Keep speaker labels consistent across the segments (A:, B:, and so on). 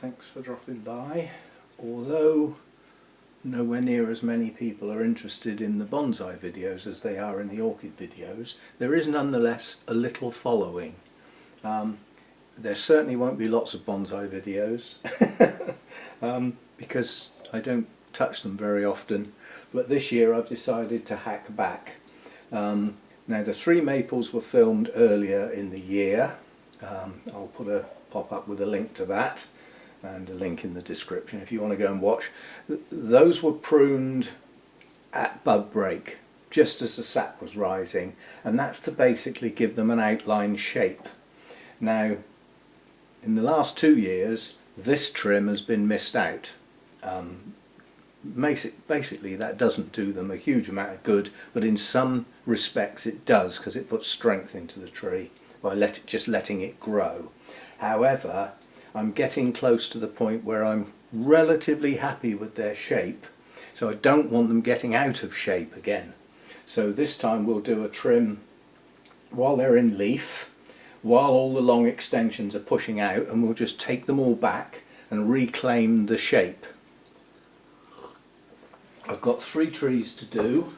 A: thanks for dropping by. Although nowhere near as many people are interested in the bonsai videos as they are in the orchid videos, there is nonetheless a little following. There certainly won't be lots of bonsai videos because I don't touch them very often, but this year I've decided to hack back. Now the three maples were filmed earlier in the year. I'll pop up with a link to that and a link in the description if you want to go and watch. Those were pruned at bud break just as the sap was rising, and that's to basically give them an outline shape. Now in the last 2 years this trim has been missed out. Basically that doesn't do them a huge amount of good, but in some respects it does, because it puts strength into the tree by just letting it grow. However, I'm getting close to the point where I'm relatively happy with their shape, so I don't want them getting out of shape again. So this time we'll do a trim while they're in leaf, while all the long extensions are pushing out, and we'll just take them all back and reclaim the shape. I've got 3 trees to do,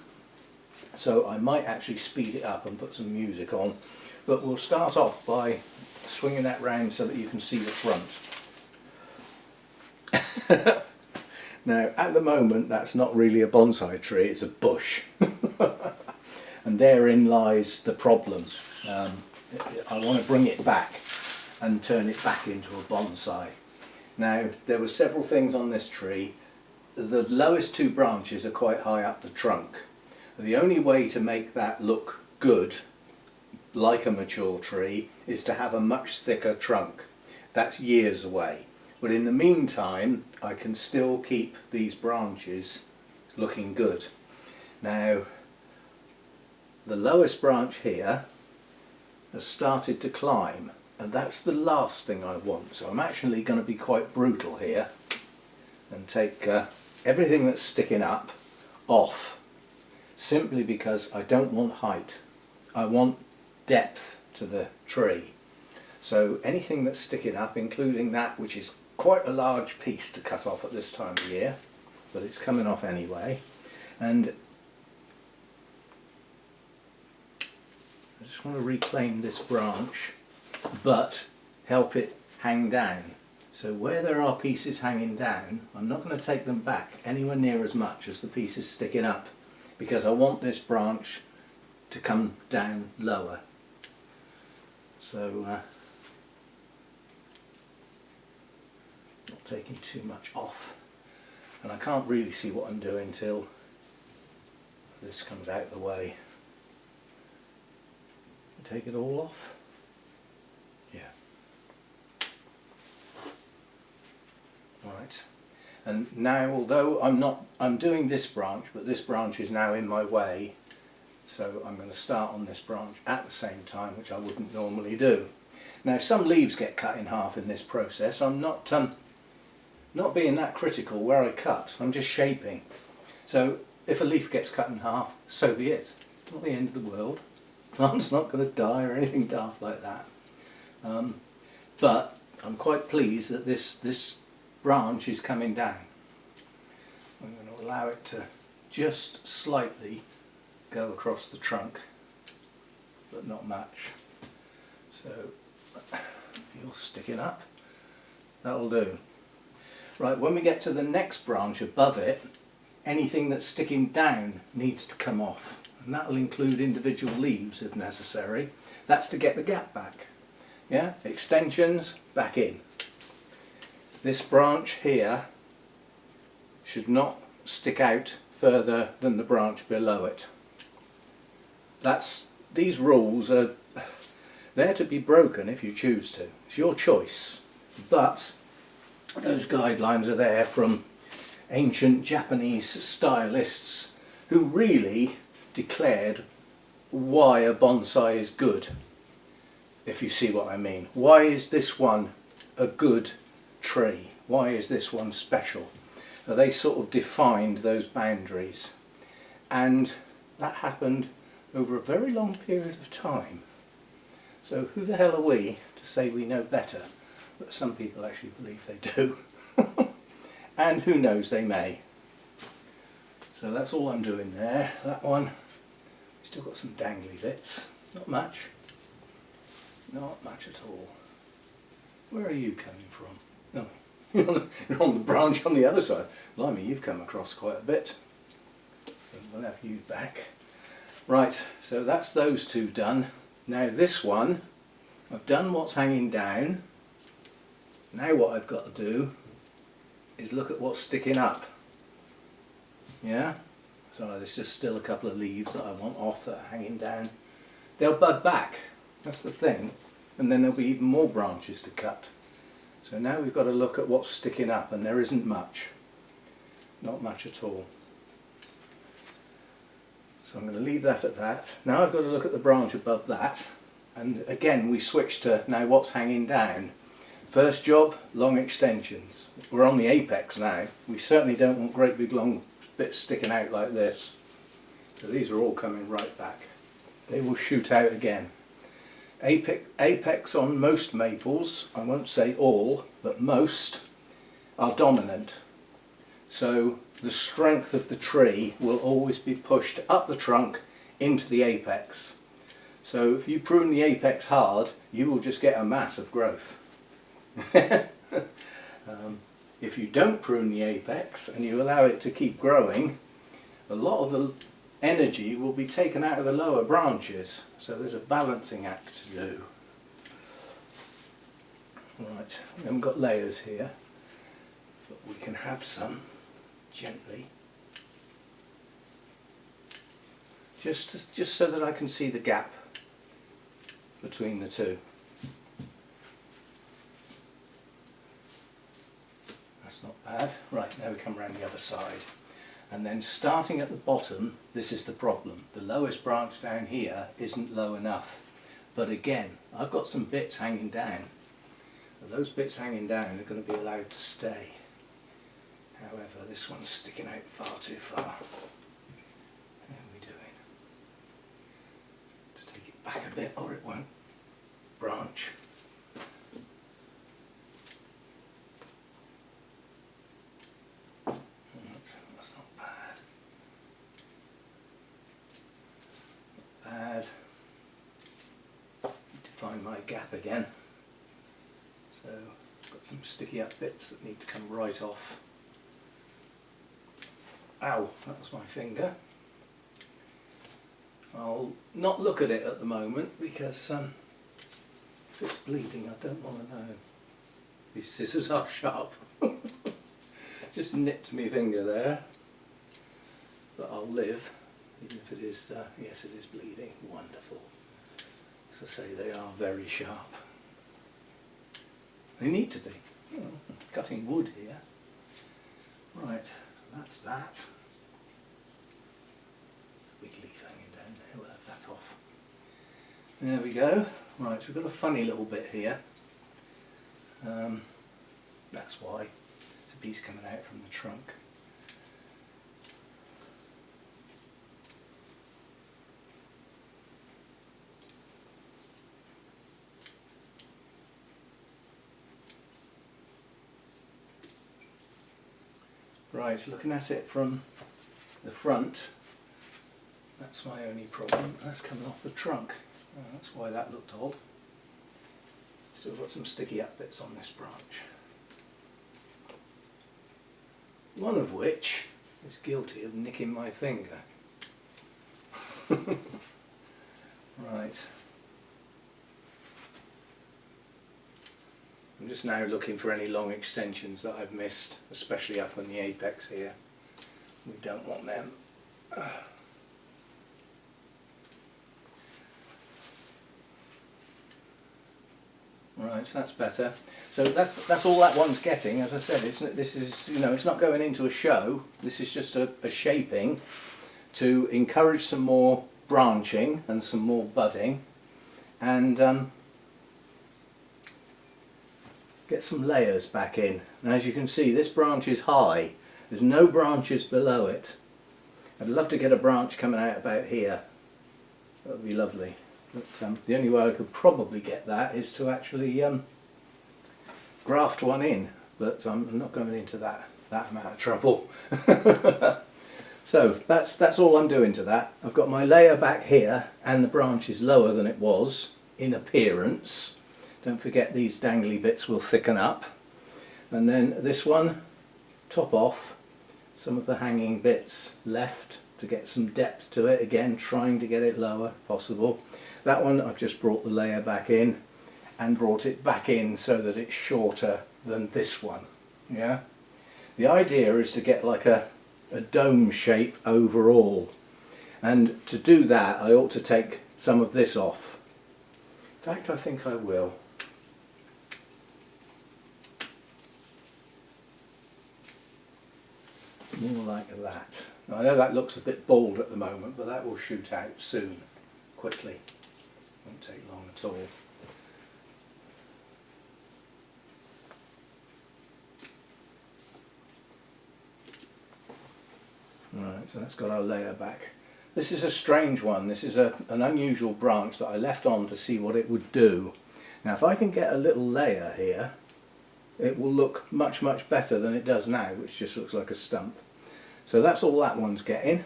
A: so I might actually speed it up and put some music on, but we'll start off by swinging that round so that you can see the front. Now at the moment that's not really a bonsai tree, it's a bush. And therein lies the problem. I want to bring it back and turn it back into a bonsai. Now there were several things on this tree. The lowest 2 branches are quite high up the trunk. The only way to make that look good, like a mature tree, is to have a much thicker trunk. That's years away. But in the meantime, I can still keep these branches looking good. Now, the lowest branch here has started to climb, and that's the last thing I want. So I'm actually going to be quite brutal here and take everything that's sticking up off, simply because I don't want height. I want depth to the tree. So anything that's sticking up, including that, which is quite a large piece to cut off at this time of year, but it's coming off anyway. And I just want to reclaim this branch, but help it hang down. So where there are pieces hanging down, I'm not going to take them back anywhere near as much as the pieces sticking up, because I want this branch to come down lower. So not taking too much off, and I can't really see what I'm doing till this comes out of the way. Take it all off. Yeah. Right. And now, although I'm doing this branch, but this branch is now in my way, so I'm going to start on this branch at the same time, which I wouldn't normally do. Now some leaves get cut in half in this process. I'm not being that critical where I cut, I'm just shaping. So if a leaf gets cut in half, so be it. Not the end of the world. Plant's not going to die or anything daft like that. But I'm quite pleased that this branch is coming down. I'm going to allow it to just slightly go across the trunk, but not much. So you're sticking up, that'll do. Right, when we get to the next branch above it, anything that's sticking down needs to come off, and that'll include individual leaves if necessary. That's to get the gap back. Yeah, extensions back in. This branch here should not stick out further than the branch below it. These rules are there to be broken if you choose to. It's your choice, but those guidelines are there from ancient Japanese stylists who really declared why a bonsai is good, if you see what I mean. Why is this one a good tree? Why is this one special? They sort of defined those boundaries, and that happened over a very long period of time. So who the hell are we to say we know better? but some people actually believe they do. And who knows, they may. So that's all I'm doing there. That one, still got some dangly bits. Not much. Not much at all. Where are you coming from? No, you're on the branch on the other side. Blimey, you've come across quite a bit. So we'll have you back. Right, so that's those two done. Now this one, I've done what's hanging down. Now what I've got to do is look at what's sticking up. Yeah? So there's just still a couple of leaves that I want off that are hanging down. They'll bud back, that's the thing, and then there'll be even more branches to cut. So now we've got to look at what's sticking up, and there isn't much. Not much at all. So I'm going to leave that at that. Now I've got to look at the branch above that, and again we switch to now what's hanging down. First job, long extensions. We're on the apex now. We certainly don't want great big long bits sticking out like this. So these are all coming right back. They will shoot out again. Apex on most maples, I won't say all, but most, are dominant. So the strength of the tree will always be pushed up the trunk into the apex. So if you prune the apex hard, you will just get a mass of growth. If you don't prune the apex and you allow it to keep growing, a lot of the energy will be taken out of the lower branches, so there's a balancing act to do. Right, we haven't got layers here, but we can have some gently, just so that I can see the gap between the two. That's not bad. Right, now we come around the other side. And then starting at the bottom, this is the problem. The lowest branch down here isn't low enough. But again, I've got some bits hanging down. Those bits hanging down are going to be allowed to stay. However, this one's sticking out far too far. How are we doing? Just take it back a bit or it won't branch. Need to find my gap again. So I've got some sticky up bits that need to come right off. Ow, that was my finger. I'll not look at it at the moment because if it's bleeding I don't want to know. These scissors are sharp. Just nipped my finger there. But I'll live. Even if it is, yes, it is bleeding. Wonderful. As I say, they are very sharp. They need to be. You know, cutting wood here. Right, that's that. Big leaf hanging down there, we'll have that off. There we go. Right, so we've got a funny little bit here. That's why. It's a piece coming out from the trunk. Right, looking at it from the front, that's my only problem. That's coming off the trunk. Oh, that's why that looked odd. Still got some sticky up bits on this branch. One of which is guilty of nicking my finger. Right. I'm just now looking for any long extensions that I've missed, especially up on the apex here. We don't want them. Right, so that's better. So that's all that one's getting. As I said, this is, you know, it's not going into a show. This is just a shaping to encourage some more branching and some more budding, and get some layers back in. And as you can see, this branch is high. There's no branches below it. I'd love to get a branch coming out about here. That would be lovely. But the only way I could probably get that is to actually graft one in, but I'm not going into that amount of trouble. So that's all I'm doing to that. I've got my layer back here and the branch is lower than it was in appearance. Don't forget these dangly bits will thicken up. And then this one, top off, some of the hanging bits left to get some depth to it, again trying to get it lower if possible. That one I've just brought the layer back in and brought it back in so that it's shorter than this one. Yeah. The idea is to get like a dome shape overall, and to do that I ought to take some of this off. In fact, I think I will. More like that. Now, I know that looks a bit bald at the moment, but that will shoot out soon, quickly. Won't take long at all. Right, so that's got our layer back. This is a strange one. This is an unusual branch that I left on to see what it would do. Now if I can get a little layer here, it will look much better than it does now, which just looks like a stump. So that's all that one's getting.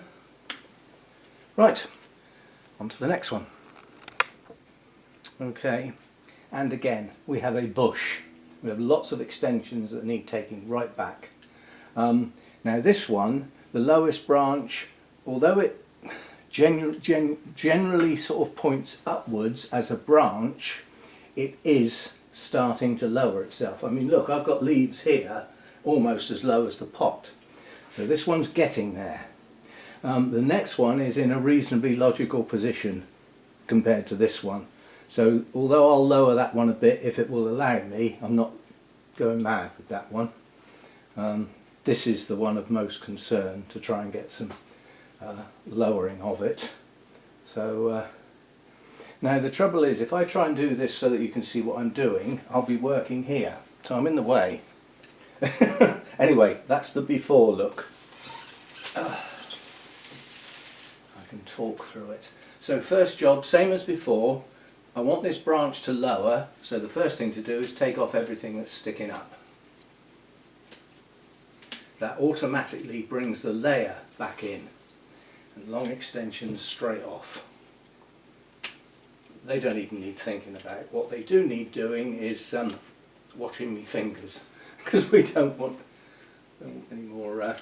A: Right, on to the next one. Okay, and again we have a bush. We have lots of extensions that need taking right back. Now this one, the lowest branch, although it generally sort of points upwards as a branch, it is starting to lower itself. I mean, look, I've got leaves here almost as low as the pot. So this one's getting there. The next one is in a reasonably logical position compared to this one. So although I'll lower that one a bit if it will allow me, I'm not going mad with that one. This is the one of most concern, to try and get some lowering of it. So now the trouble is, if I try and do this so that you can see what I'm doing, I'll be working here, so I'm in the way. Anyway, that's the before look. I can talk through it. So first job, same as before, I want this branch to lower, so the first thing to do is take off everything that's sticking up. That automatically brings the layer back in, and long extensions straight off. They don't even need thinking about. What they do need doing is watching me fingers, because we don't want any more,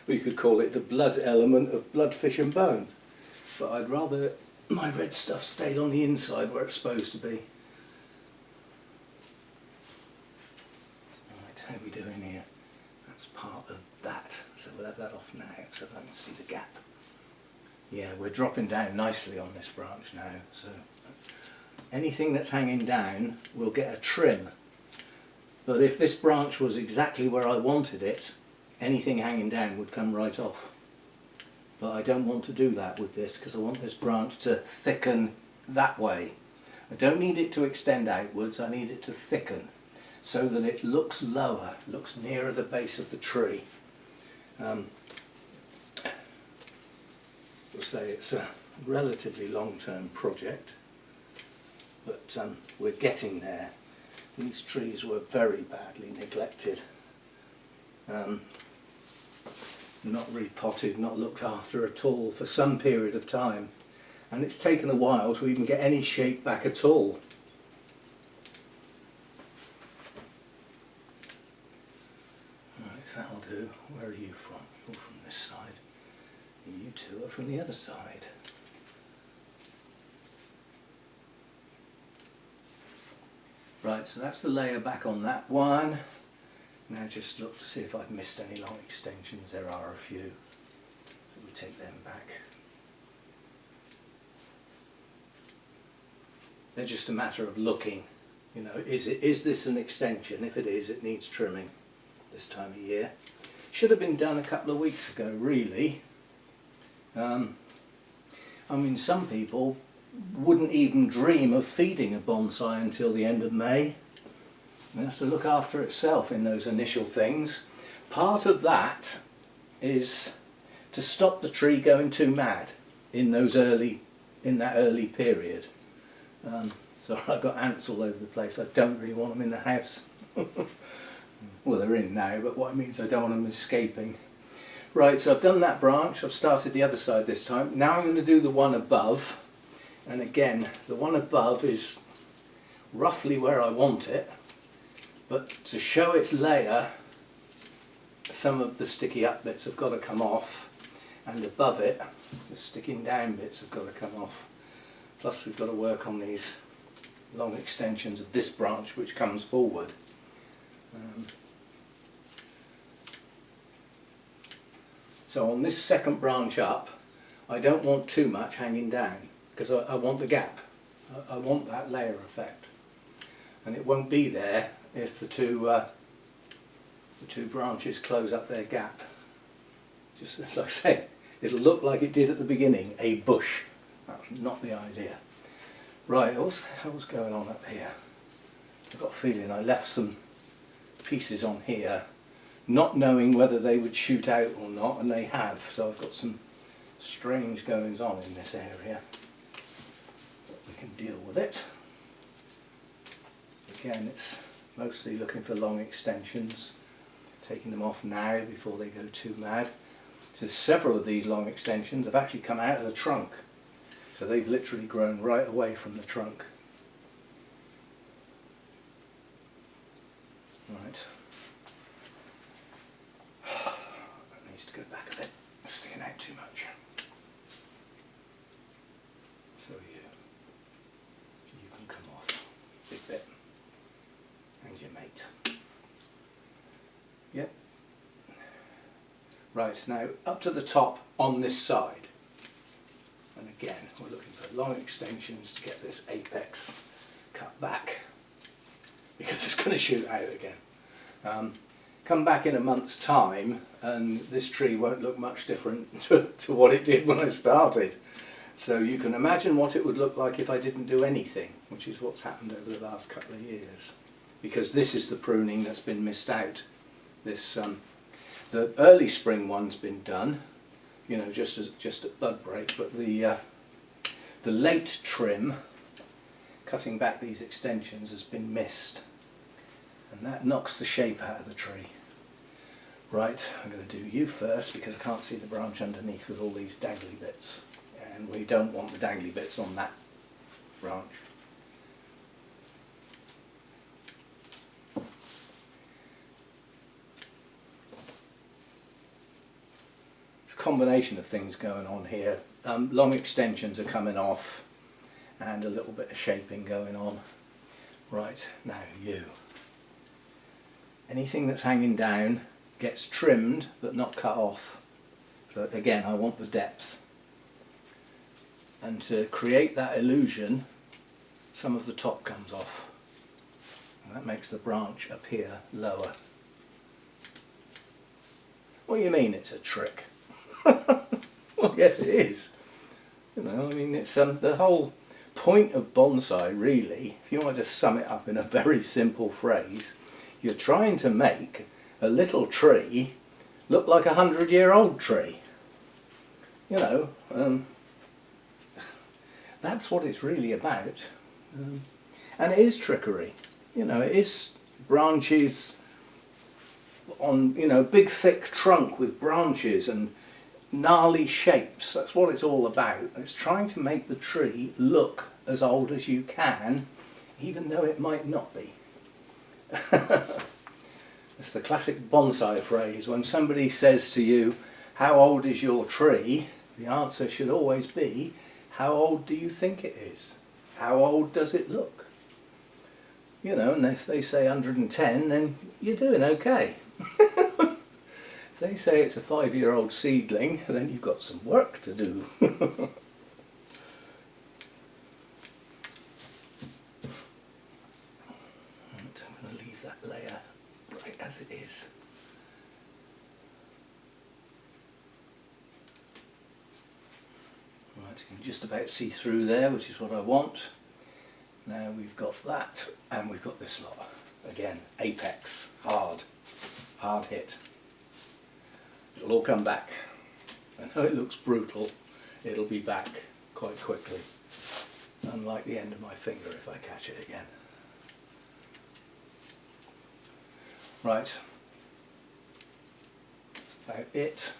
A: we could call it the blood element of blood, fish and bone, but I'd rather my red stuff stayed on the inside where it's supposed to be. How are we doing here? That's part of that, so we'll have that off now so I can see the gap. Yeah, we're dropping down nicely on this branch now, so anything that's hanging down will get a trim. But if this branch was exactly where I wanted it, anything hanging down would come right off. But I don't want to do that with this, because I want this branch to thicken that way. I don't need it to extend outwards, I need it to thicken, so that it looks lower, looks nearer the base of the tree. We'll say it's a relatively long-term project, but we're getting there. These trees were very badly neglected, not repotted, not looked after at all for some period of time, and it's taken a while to even get any shape back at all. That'll do. Where are you from? You're from this side. You two are from the other side. Right, so that's the layer back on that one. Now just look to see if I've missed any long extensions. There are a few. So we take them back. They're just a matter of looking. You know, is this an extension? If it is, it needs trimming this time of year. Should have been done a couple of weeks ago, really. I mean, some people wouldn't even dream of feeding a bonsai until the end of May. It has to look after itself in those initial things. Part of that is to stop the tree going too mad in that early period. So I've got ants all over the place. I don't really want them in the house. Well, they're in now, but what I mean is I don't want them escaping. Right, so I've done that branch. I've started the other side this time. Now I'm going to do the one above. And again, the one above is roughly where I want it. But to show its layer, some of the sticky up bits have got to come off. And above it, the sticking down bits have got to come off. Plus we've got to work on these long extensions of this branch which comes forward. So on this second branch up, I don't want too much hanging down because I want the gap. I want that layer effect. And it won't be there if the two branches close up their gap. Just as I say, it'll look like it did at the beginning, a bush. That's not the idea. Right, what the hell's going on up here? I've got a feeling I left some pieces on here, not knowing whether they would shoot out or not, and they have. So I've got some strange goings on in this area. But we can deal with it. Again, it's mostly looking for long extensions, taking them off now before they go too mad. So several of these long extensions have actually come out of the trunk. So they've literally grown right away from the trunk. Right. That needs to go back a bit. It's sticking out too much. So you can come off a big bit. And your mate. Yep. Right, now up to the top on this side. And again, we're looking for long extensions to get this apex cut back because it's going to shoot out again. Come back in a month's time and this tree won't look much different to what it did when I started. So you can imagine what it would look like if I didn't do anything, which is what's happened over the last couple of years. Because this is the pruning that's been missed out. This, the early spring one's been done, you know, just at bud break, but the late trim, cutting back these extensions, has been missed, and that knocks the shape out of the tree. Right, I'm going to do you first because I can't see the branch underneath with all these dangly bits, and we don't want the dangly bits on that branch. Combination of things going on here. Long extensions are coming off and a little bit of shaping going on. Right, now you. Anything that's hanging down gets trimmed but not cut off. So again, I want the depth. And to create that illusion, some of the top comes off. And that makes the branch appear lower. What do you mean it's a trick? Well, yes it is. You know, I mean, it's the whole point of bonsai, really, if you want to sum it up in a very simple phrase, you're trying to make a little tree look like 100-year-old tree. You know, that's what it's really about. And it is trickery. You know, it is branches on, you know, big thick trunk with branches and gnarly shapes. That's what it's all about. It's trying to make the tree look as old as you can, even though it might not be. It's the classic bonsai phrase. When somebody says to you, how old is your tree? The answer should always be, how old do you think it is? How old does it look? You know, and if they say 110, then you're doing okay. If they say it's a 5-year-old seedling, then you've got some work to do. Right, I'm going to leave that layer right as it is. Right, you can just about see through there, which is what I want. Now we've got that, and we've got this lot. Again, apex, hard hit. It'll all come back. I know it looks brutal, it'll be back quite quickly. unlike the end of my finger if I catch it again. Right, that's about it.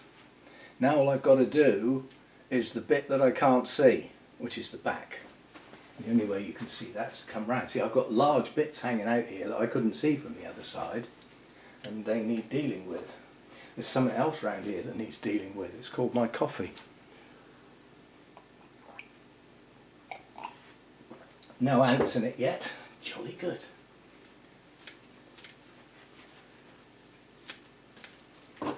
A: Now all I've got to do is the bit that I can't see, which is the back. The only way you can see that is to come round. See, I've got large bits hanging out here that I couldn't see from the other side, and they need dealing with. There's something else around here that needs dealing with. It's called my coffee. No ants in it yet. Jolly good. Well,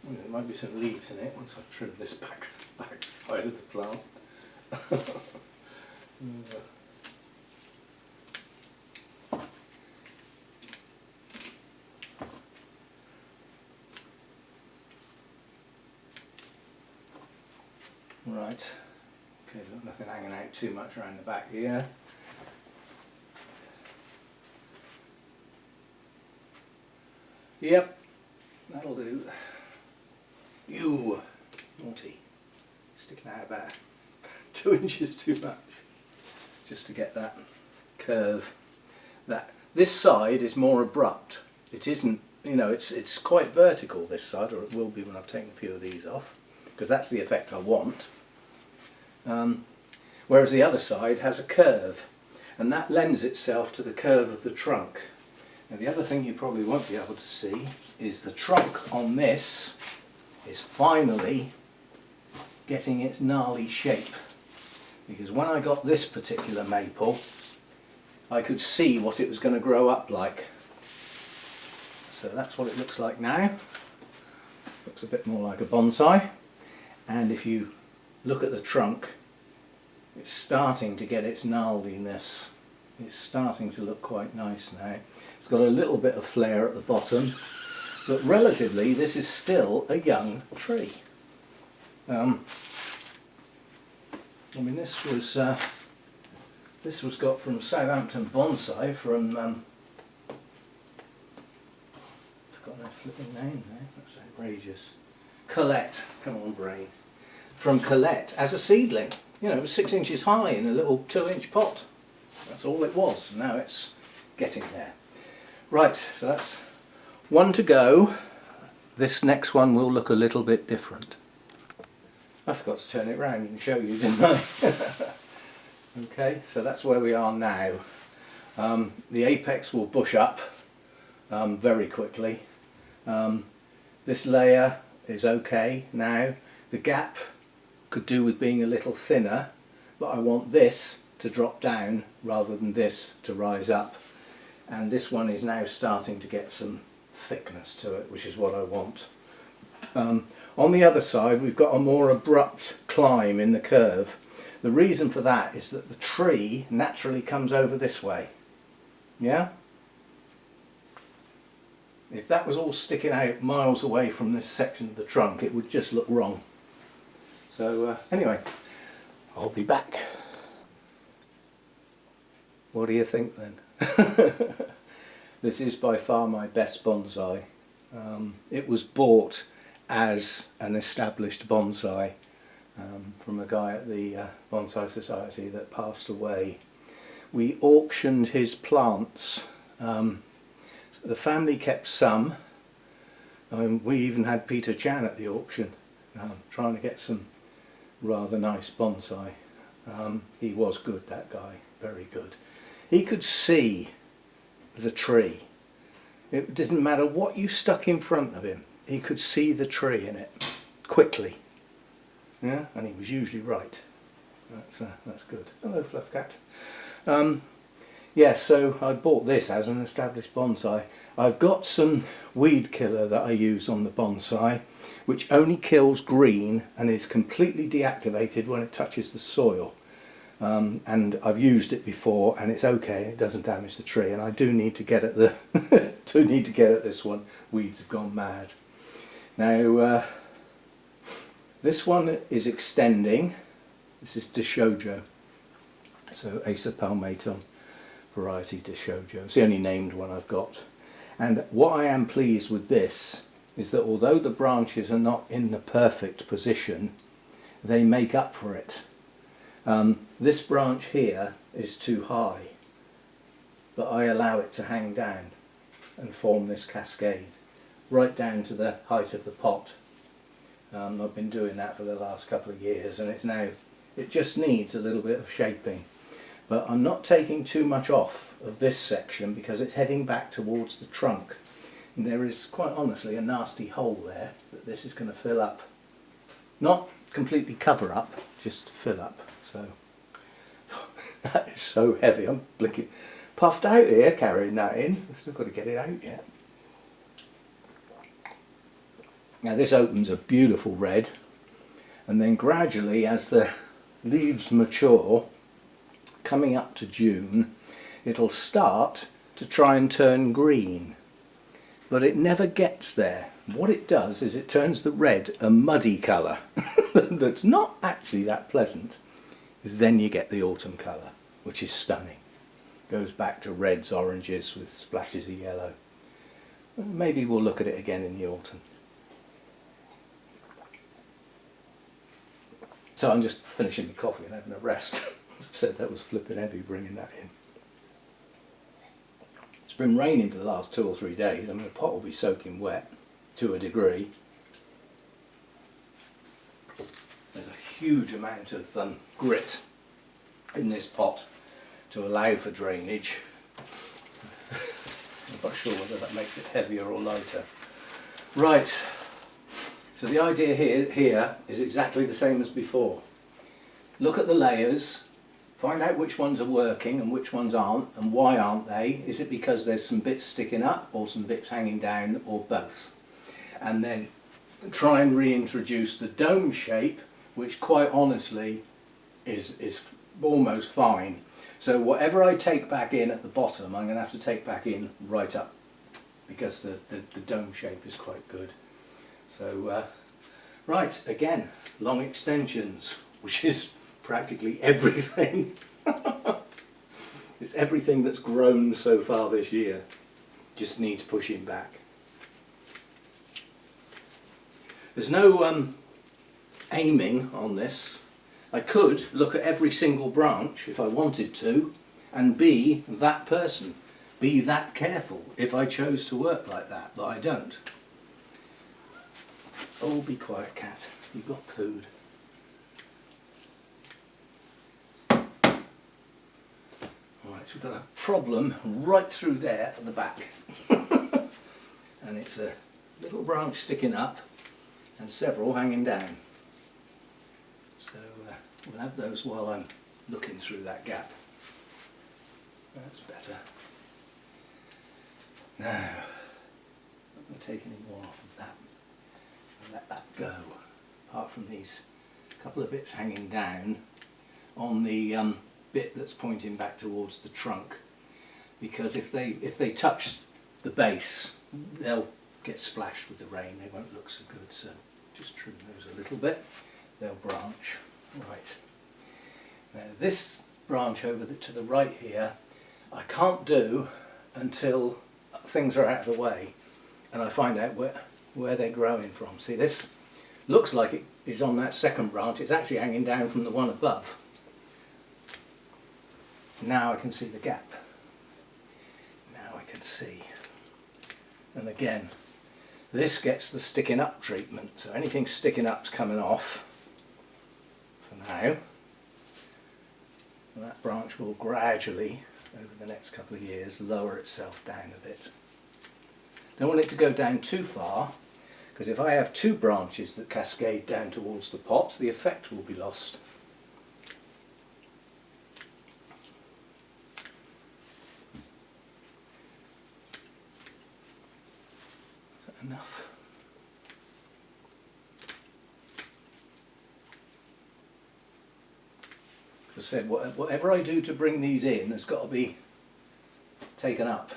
A: there might be some leaves in it once I've trimmed this back side of the plant. Right, okay, look, nothing hanging out too much around the back here. Yep, that'll do. You naughty, sticking out about 2 inches too much, just to get that curve. This side is more abrupt. It isn't, you know, it's quite vertical this side, or it will be when I've taken a few of these off, because that's the effect I want. Whereas the other side has a curve, and that lends itself to the curve of the trunk. Now the other thing you probably won't be able to see is the trunk on this is finally getting its gnarly shape, because when I got this particular maple I could see what it was going to grow up like. So that's what it looks like now. Looks a bit more like a bonsai, and if you look at the trunk, it's starting to get its gnarliness. It's starting to look quite nice now. It's got a little bit of flare at the bottom, but relatively this is still a young tree. I mean, this was got from Southampton Bonsai from forgotten her flipping name now. That's outrageous. Colette, come on brain. From Colette as a seedling. You know, it was 6 inches high in a little 2-inch pot. That's all it was. Now it's getting there. Right, so that's one to go. This next one will look a little bit different. I forgot to turn it round and show you, didn't I? Okay, so that's where we are now. The apex will bush up very quickly. This layer is okay now. The gap could do with being a little thinner, but I want this to drop down rather than this to rise up. And this one is now starting to get some thickness to it, which is what I want. On the other side we've got a more abrupt climb in the curve. The reason for that is that the tree naturally comes over this way. Yeah? If that was all sticking out miles away from this section of the trunk, it would just look wrong. So anyway, I'll be back. What do you think then? This is by far my best bonsai. It was bought as an established bonsai from a guy at the Bonsai Society that passed away. We auctioned his plants. The family kept some. We even had Peter Chan at the auction trying to get some rather nice bonsai. He was good, that guy, very good. He could see the tree. It didn't matter what you stuck in front of him, he could see the tree in it quickly. Yeah, and he was usually right. That's good. Hello, Fluff Cat. Yeah, so I bought this as an established bonsai. I've got some weed killer that I use on the bonsai, which only kills green and is completely deactivated when it touches the soil. And I've used it before, and it's okay. It doesn't damage the tree. And I do need to get at the this one. Weeds have gone mad. Now this one is extending. This is Deshojo. So Acer palmatum variety Deshojo. It's the only named one I've got. And what I am pleased with this is that although the branches are not in the perfect position, they make up for it. This branch here is too high, but I allow it to hang down and form this cascade right down to the height of the pot. I've been doing that for the last couple of years, and it just needs a little bit of shaping. But I'm not taking too much off of this section because it's heading back towards the trunk. And there is, quite honestly, a nasty hole there that this is going to fill up. Not completely cover up, just fill up. So that is so heavy, I'm blinking. Puffed out here carrying that in. I've still got to get it out yet. Now this opens a beautiful red, and then gradually as the leaves mature, coming up to June, it'll start to try and turn green, but it never gets there. What it does is it turns the red a muddy colour that's not actually that pleasant. Then you get the autumn colour, which is stunning. Goes back to reds, oranges with splashes of yellow. Maybe we'll look at it again in the autumn. So I'm just finishing my coffee and having a rest. As I said, that was flipping heavy bringing that in. It's been raining for the last 2 or 3 days. I mean, the pot will be soaking wet to a degree. There's a huge amount of grit in this pot to allow for drainage. I'm not sure whether that makes it heavier or lighter. Right. So the idea here is exactly the same as before. Look at the layers, find out which ones are working and which ones aren't, and why aren't they. Is it because there's some bits sticking up or some bits hanging down, or both? And then try and reintroduce the dome shape, which quite honestly is almost fine. So whatever I take back in at the bottom, I'm going to have to take back in right up, because the dome shape is quite good. So, right, again, long extensions, which is practically everything. It's everything that's grown so far this year, just needs pushing back. There's no aiming on this. I could look at every single branch if I wanted to and be that person, be that careful if I chose to work like that, but I don't. Oh, be quiet, cat. You've got food. Right, so we've got a problem right through there at the back. And it's a little branch sticking up and several hanging down. So we'll have those while I'm looking through that gap. That's better. Now, I'm not going to take any more off of that. Let that go, apart from these couple of bits hanging down on the bit that's pointing back towards the trunk, because if they touch the base, they'll get splashed with the rain, they won't look so good. So just trim those a little bit, they'll branch. Right, now this branch over to the right here I can't do until things are out of the way and I find out where they're growing from. See, this looks like it is on that second branch, it's actually hanging down from the one above. Now I can see the gap. Now I can see. And again, this gets the sticking up treatment, so anything sticking up's coming off for now. And that branch will gradually, over the next couple of years, lower itself down a bit. Don't want it to go down too far, because if I have two branches that cascade down towards the pot, the effect will be lost. Is that enough? As I said, whatever I do to bring these in has got to be taken up.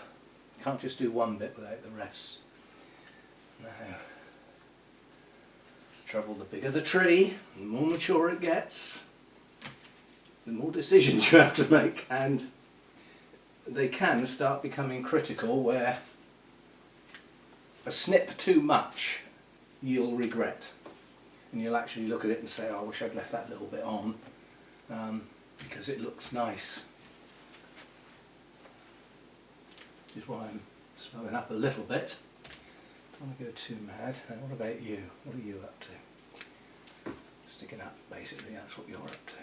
A: Can't just do one bit without the rest. Now, it's trouble, the bigger the tree, the more mature it gets, the more decisions you have to make, and they can start becoming critical where a snip too much, you'll regret. And you'll actually look at it and say, oh, I wish I'd left that little bit on, because it looks nice. Which is why I'm slowing up a little bit. Don't want to go too mad. Now, what about you? What are you up to? Sticking up, basically, that's what you're up to.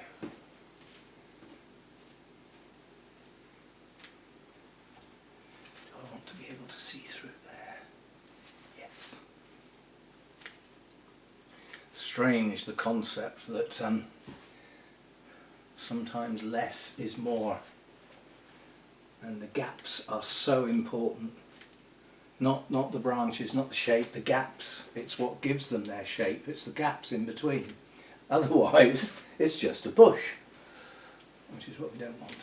A: Do I want to be able to see through there? Yes. Strange, the concept that sometimes less is more, and the gaps are so important. Not the branches, not the shape, the gaps. It's what gives them their shape. It's the gaps in between. Otherwise, it's just a bush, which is what we don't want.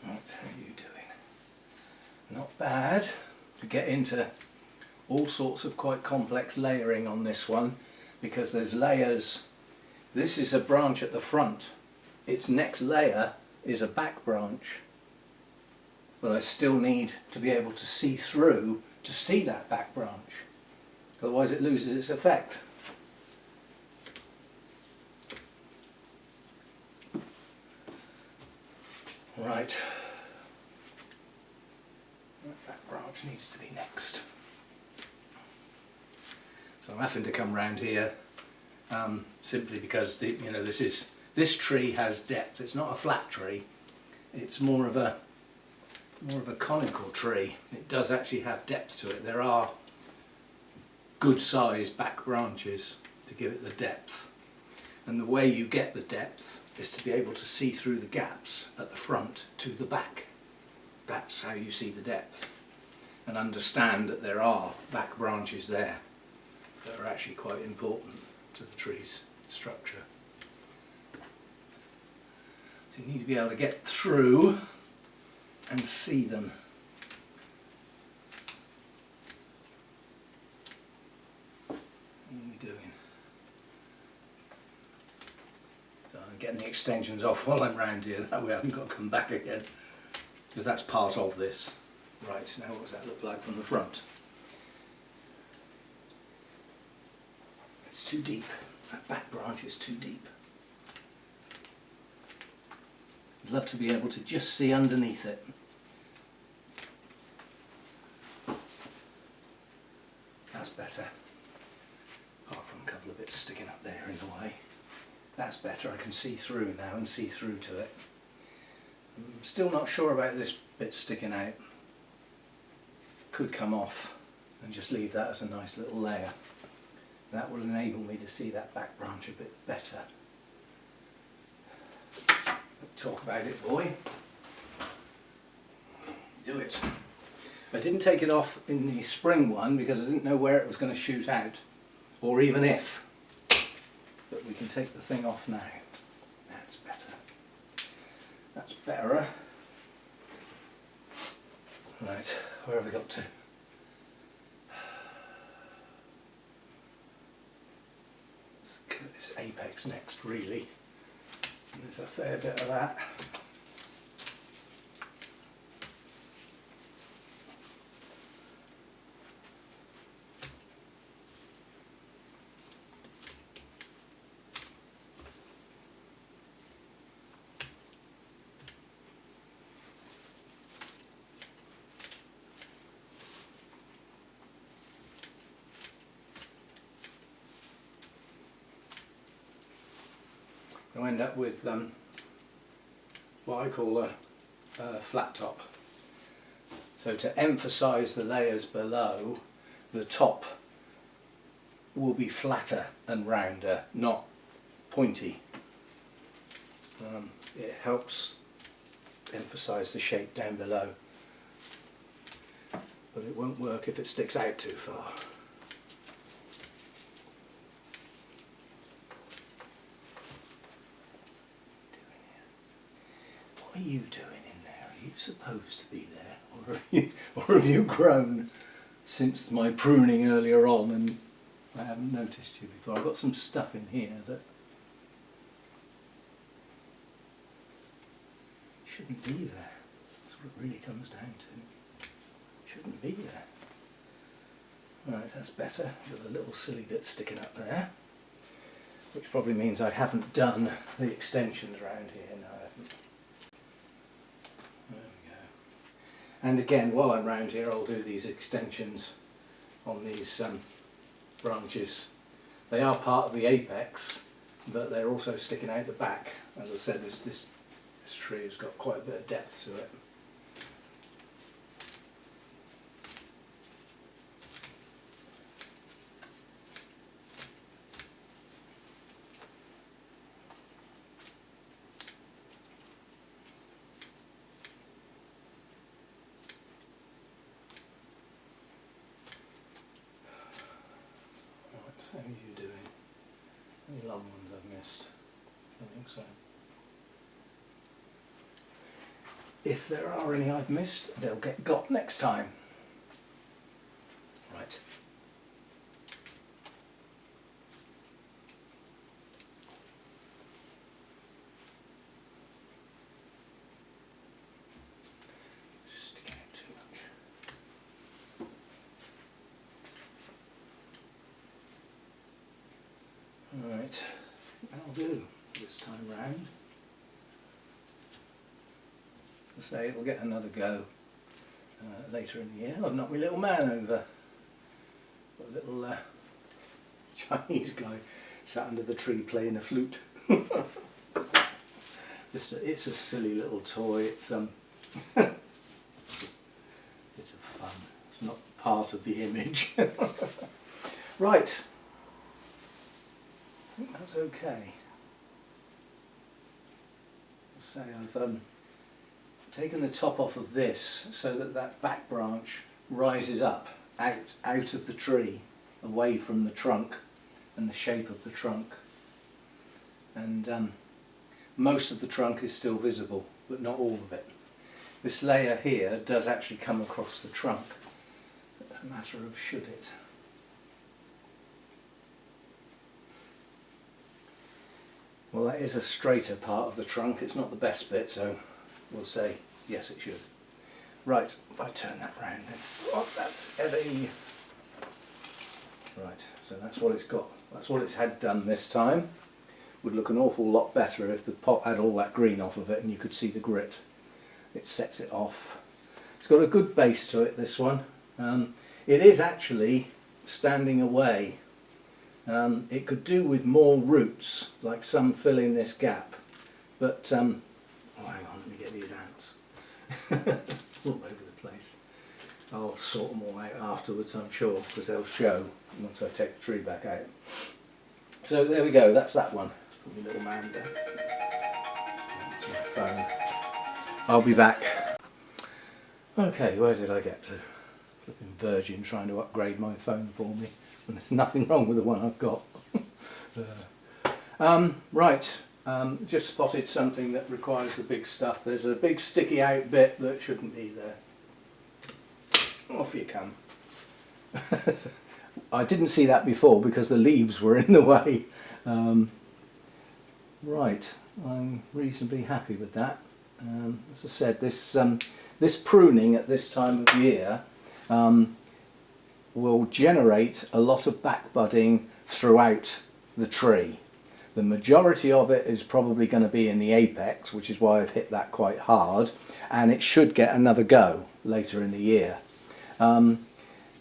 A: Right, how are you doing? Not bad. We get into all sorts of quite complex layering on this one, because there's layers. This is a branch at the front. Its next layer is a back branch, but I still need to be able to see through to see that back branch, otherwise it loses its effect. Right, that branch needs to be next. So I'm having to come round here simply because this tree has depth. It's not a flat tree. It's more of a conical tree. It does actually have depth to it. There are good sized back branches to give it the depth. And the way you get the depth is to be able to see through the gaps at the front to the back. That's how you see the depth. And understand that there are back branches there that are actually quite important to the tree's structure. So you need to be able to get through and see them. What are we doing? So I'm getting the extensions off while I'm round here, that way I haven't got to come back again, because that's part of this. Right, now what does that look like from the front? It's too deep. That back branch is too deep. I'd love to be able to just see underneath it. That's better. Apart from a couple of bits sticking up there in the way. That's better. I can see through now and see through to it. I'm still not sure about this bit sticking out. Could come off and just leave that as a nice little layer. That will enable me to see that back branch a bit better. Talk about it, boy. Do it. I didn't take it off in the spring one because I didn't know where it was going to shoot out, or even if. But we can take the thing off now. That's better. That's better. Right, where have we got to? Let's get this apex next, really. There's a fair bit of that. I end up with what I call a flat top. So to emphasise the layers below, the top will be flatter and rounder, not pointy. It helps emphasise the shape down below, but it won't work if it sticks out too far. What are you doing in there? Are you supposed to be there, or have you grown since my pruning earlier on and I haven't noticed you before? I've got some stuff in here that Shouldn't be there. That's what it really comes down to. Shouldn't be there. Right, that's better. Got a little silly bit sticking up there, which probably means I haven't done the extensions around here. No, I haven't. There we go. And again, while I'm round here, I'll do these extensions on these branches. They are part of the apex, but they're also sticking out the back. As I said, this tree has got quite a bit of depth to it. How are you doing? Any long ones I've missed? I think so. If there are any I've missed, they'll get got next time. Right. Sticking out too much. Alright, that'll do this time round. As I say, it'll get another go later in the year. I've knocked my little man over. Got a little Chinese guy sat under the tree playing a flute. It's a silly little toy. It's a bit of fun. It's not part of the image. Right. I think that's okay. So I've taken the top off of this so that that back branch rises up out of the tree, away from the trunk and the shape of the trunk. And most of the trunk is still visible, but not all of it. This layer here does actually come across the trunk. It's a matter of should it. Well, that is a straighter part of the trunk. It's not the best bit, so we'll say yes, it should. Right, if I turn that round then. Oh, that's heavy. Right, so that's what it's got. That's what it's had done this time. Would look an awful lot better if the pot had all that green off of it and you could see the grit. It sets it off. It's got a good base to it, this one. It is actually standing away. It could do with more roots, like some fill in this gap, but oh, hang on, let me get these ants. All over the place. I'll sort them all out afterwards, I'm sure, because they'll show once I take the tree back out. So there we go, that's that one. Put my little man there. That's my phone. I'll be back. Okay, where did I get to? Flipping Virgin trying to upgrade my phone for me. And there's nothing wrong with the one I've got. Right, just spotted something that requires the big stuff. There's a big sticky out bit that shouldn't be there. Off you come. I didn't see that before because the leaves were in the way. Right, I'm reasonably happy with that. As I said, this pruning at this time of year will generate a lot of back budding throughout the tree. The majority of it is probably going to be in the apex, which is why I've hit that quite hard, and it should get another go later in the year.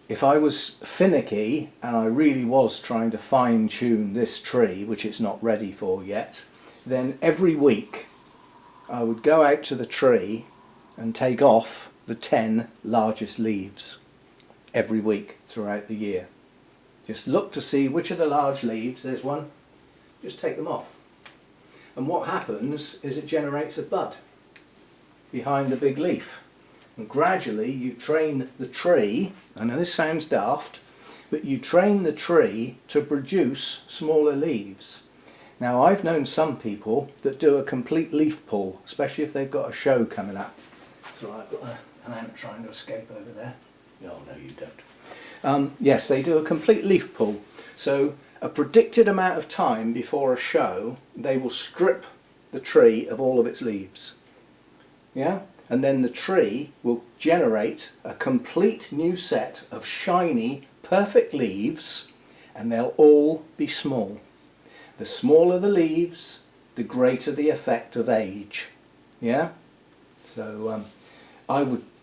A: If I was finicky and I really was trying to fine tune this tree, which it's not ready for yet, then every week I would go out to the tree and take off the 10 largest leaves every week throughout the year. Just look to see which are the large leaves. There's one. Just take them off. And what happens is it generates a bud behind the big leaf. And gradually you train the tree, I know this sounds daft, but you train the tree to produce smaller leaves. Now I've known some people that do a complete leaf pull, especially if they've got a show coming up. So I've got an ant trying to escape over there. Oh, no, you don't. Yes, they do a complete leaf pull. So a predicted amount of time before a show, they will strip the tree of all of its leaves. yeah, and then the tree will generate a complete new set of shiny, perfect leaves, and they'll all be small. The smaller the leaves, the greater the effect of age, yeah. So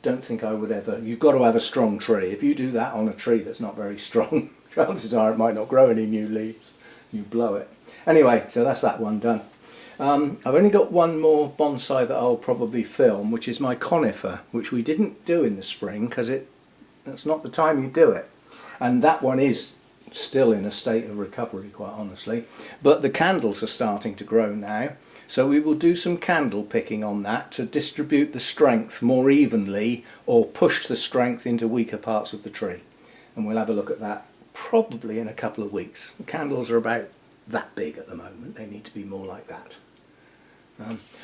A: don't think I would ever. You've got to have a strong tree. If you do that on a tree that's not very strong, chances are it might not grow any new leaves. You blow it. Anyway, so that's that one done. I've only got one more bonsai that I'll probably film, which is my conifer, which we didn't do in the spring because that's not the time you do it. And that one is still in a state of recovery, quite honestly. But the candles are starting to grow now. So we will do some candle picking on that to distribute the strength more evenly or push the strength into weaker parts of the tree. And we'll have a look at that probably in a couple of weeks. The candles are about that big at the moment. They need to be more like that.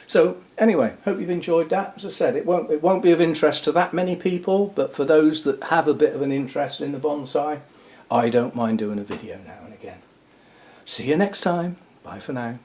A: So anyway, hope you've enjoyed that. As I said, it won't be of interest to that many people, but for those that have a bit of an interest in the bonsai, I don't mind doing a video now and again. See you next time. Bye for now.